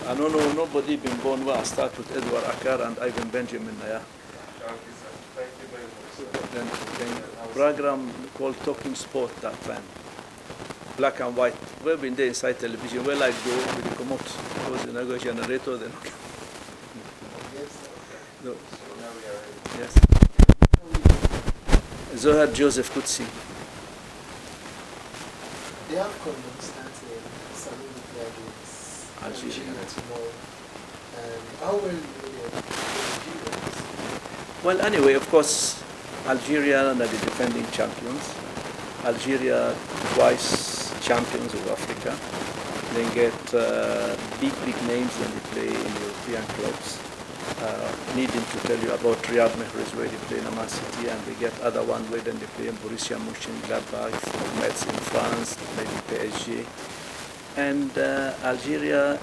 I don't know, nobody been born where I start with Edward Akar and Ivan Benjamin. Yeah. Thank you very much, sir. Then program called Talking Sport that time. Black and white. We've been there inside television. Where like go with the come out. Because the go generator then. No. So now we are ready. Yes. Zuhair Kudzy. They have constants in Saudi against Algeria tomorrow. And how will the Algerians? Well, anyway, of course, Algeria are the defending champions. Algeria twice champions of Africa. They get big names when they play in European clubs. Needing to tell you about Riyad Mahrez where they play in Man City, and they get other one where then they play in Borussia Mönchengladbach, Metz in France, maybe PSG. And Algeria,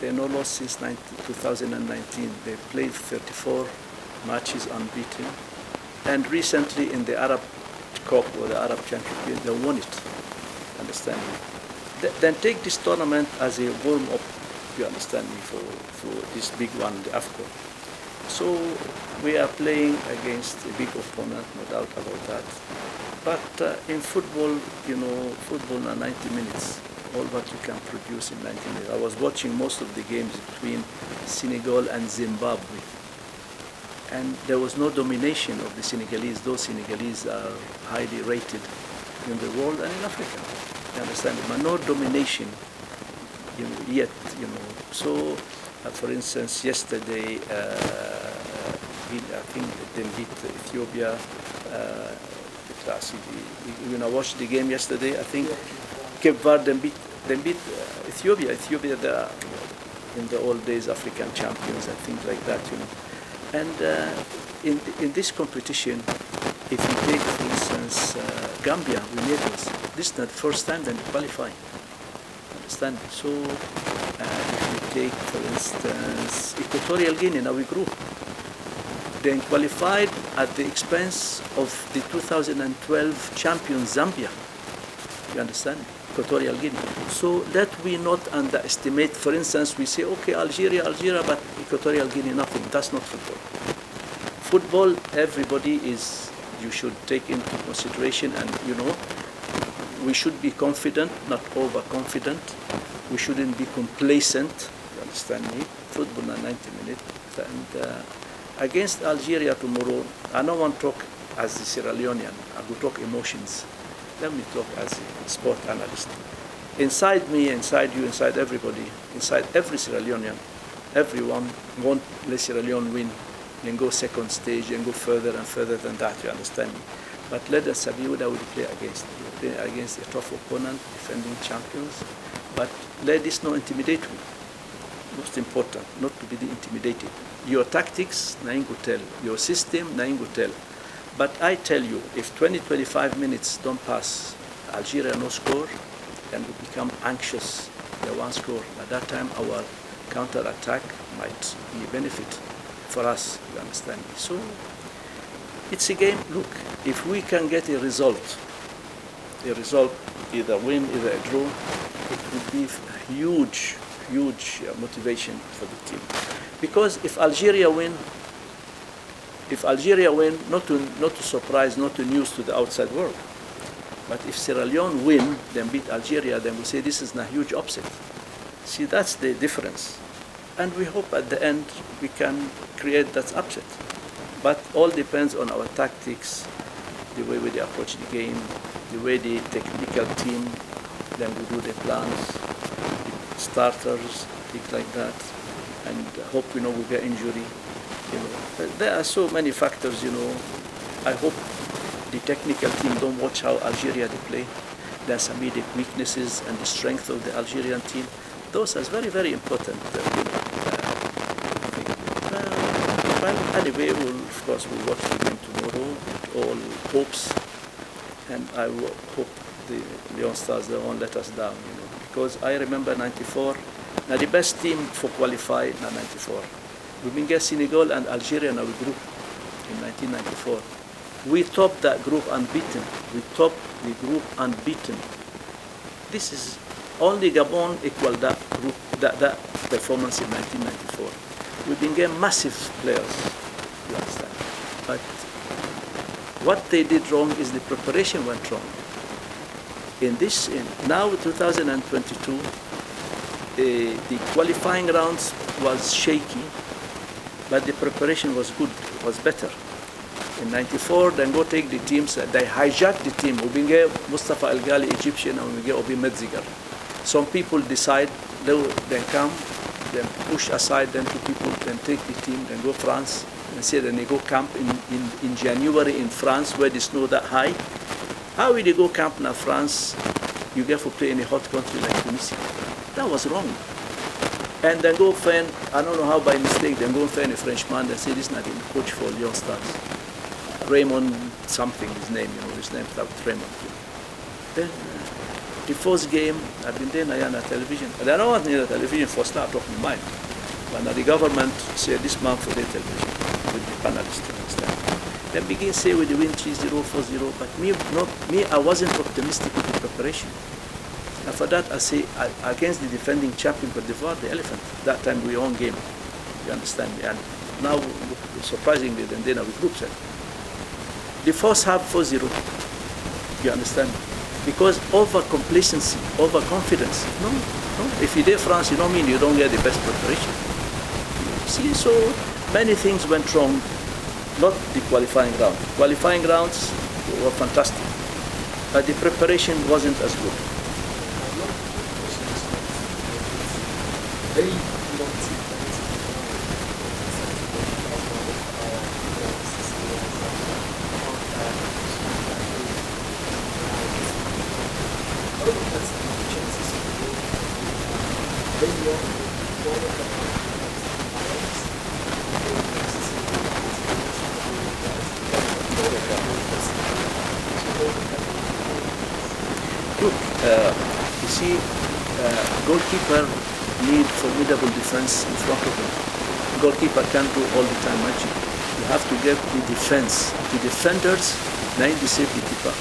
they no lost since 2019. They played 34 matches unbeaten. And recently in the Arab Cup or the Arab Championship, they won it. Understand me? Then take this tournament as a warm-up, you understand me, for this big one, the AFCON. So we are playing against a big opponent, no doubt about that. But in football, you know, football are 90 minutes, all what you can produce in 90 minutes. I was watching most of the games between Senegal and Zimbabwe. And there was no domination of the Senegalese. Those Senegalese are highly rated in the world and in Africa. You understand? But no domination yet, you know. So, for instance, yesterday, I think they beat Ethiopia. When I watched the game yesterday, I think Cape Verde beat Ethiopia. Ethiopia, in the old days, African champions and things like that, you know. And in this competition, if you take, for instance, Gambia, we made this is not the first time that they qualify. Understand? So if you take, for instance, Equatorial Guinea, now we grew. Then qualified at the expense of the 2012 champion Zambia. You understand? Equatorial Guinea. So let we not underestimate, for instance, we say, okay, Algeria, but Equatorial Guinea, nothing. That's not football. Football, everybody you should take into consideration, and you know, we should be confident, not overconfident. We shouldn't be complacent, you understand me? Football are 90 minutes. And against Algeria tomorrow, I don't want to talk as a Sierra Leonean, I will talk emotions. Let me talk as a sport analyst. Inside me, inside you, inside everybody, inside every Sierra Leonean, everyone want Sierra Leone win and go second stage and go further and further than that, you understand me? But let us see who that we play against. We play against a tough opponent, defending champions, but let this not intimidate you. Most important, not to be intimidated. Your tactics, nothing to tell. Your system, nothing to tell. But I tell you, if 20-25 minutes don't pass, Algeria no score, and we become anxious, they won't score. At that time, our counter-attack might be a benefit for us, you understand me? So, it's a game. Look, if we can get a result, either win, either a draw, it would be a huge motivation for the team. Because if Algeria win, not to surprise, not to news to the outside world. But if Sierra Leone win, then beat Algeria, then we say this is a huge upset. See, that's the difference. And we hope at the end we can create that upset. But all depends on our tactics, the way we approach the game, the way the technical team, then we do the plans, the starters, things like that. And hope, you know, we get injury. You know, there are so many factors, you know. I hope the technical team don't watch how Algeria they play. There's some of the weaknesses and the strength of the Algerian team. Those are very, very important. Well, anyway, of course, we'll watch the game tomorrow with all hopes. And I hope the Leon Stars, they won't let us down, you know. Because I remember 94, now the best team for qualify in 94. We been get Senegal and Algeria in our group in 1994. We topped that group unbeaten. We topped the group unbeaten. This is only Gabon equal that group that performance in 1994. We became massive players, you understand. But what they did wrong is the preparation went wrong. Now 2022, the qualifying rounds was shaky, but the preparation was good, was better. In 94, then go take the teams, they hijacked the team. We get Mustafa El Ghali, Egyptian, and we get Obi Metziger. Some people decide, then come, then push aside them two people, then take the team, then go France, and say then they go camp in January in France where the snow that high. How will they go camp in France? You get to play in a hot country like Tunisia. That was wrong. And then go find, I don't know how by mistake, then go find a Frenchman and say this is not the coach for Lyon Stars. Raymond something, his name starts with Raymond. Then the first game, I've been there on television. But I don't want the television for start of my mind. But now the government said this month for the television with the panelists, understand. Then begin say with the win 3-0, 4-0, but me, I wasn't optimistic with the preparation. And for that, I say against the defending champion Cote d'Ivoire, the Elephant. That time we won game. You understand me? And now, surprisingly, then we group set. The first half 4-0. You understand? Because over-complacency, over-confidence. No. If you're there, France, you don't mean you don't get the best preparation. See, so many things went wrong, not the qualifying round. Qualifying rounds were fantastic, but the preparation wasn't as good. Very long team. Look, you see, goalkeeper need formidable defense in front of him. Goalkeeper can't do all the time magic. You have to get the defense. The defenders, now you save the keeper.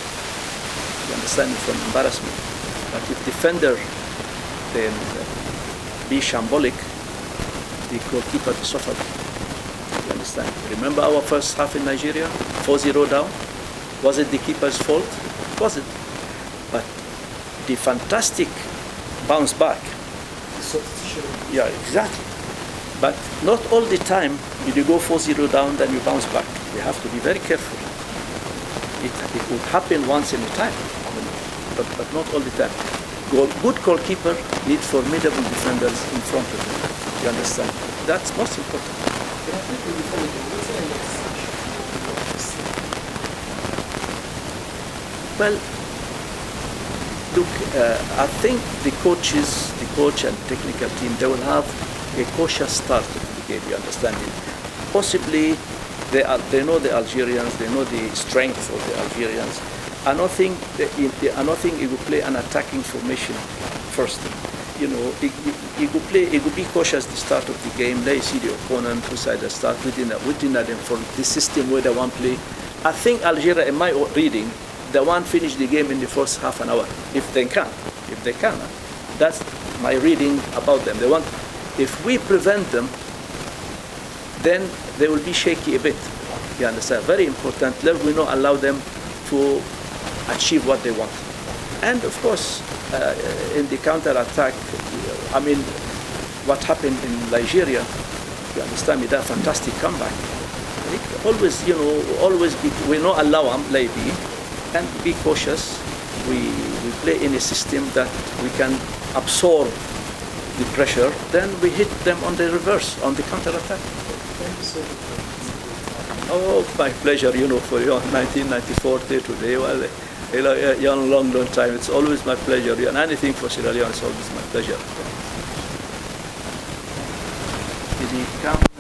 You understand it from embarrassment. But if defender then be shambolic, the goalkeeper to suffer. You understand? Remember our first half in Nigeria? 4-0 down. Was it the keeper's fault? It wasn't. But the fantastic bounce back. Yeah, exactly. But not all the time you go 4-0 down, then you bounce back. You have to be very careful. It will happen once in a time, but not all the time. Good goalkeeper need formidable defenders in front of him. You understand? That's most important. Well, look, I think the coach and technical team, they will have a cautious start to the game, you understand it. Possibly, they know the Algerians, they know the strength of the Algerians. I don't think it will play an attacking formation first. You know, it will be cautious the start of the game. They see the opponent, who side they start within them for the system where they want to play. I think Algeria, in my reading, they want to finish the game in the first half an hour, if they can. That's my reading about them. They want, if we prevent them, then they will be shaky a bit. You understand? Very important. Let we not allow them to achieve what they want. And of course, in the counter-attack, I mean, what happened in Nigeria, you understand me, that fantastic comeback. Always, we not allow them, maybe, and be cautious. We play in a system that we can absorb the pressure, then we hit them on the reverse, on the counter-attack. Oh, my pleasure, for your 1994 day today. Well, long time. It's always my pleasure. And anything for Sierra Leone is always my pleasure. Did he come?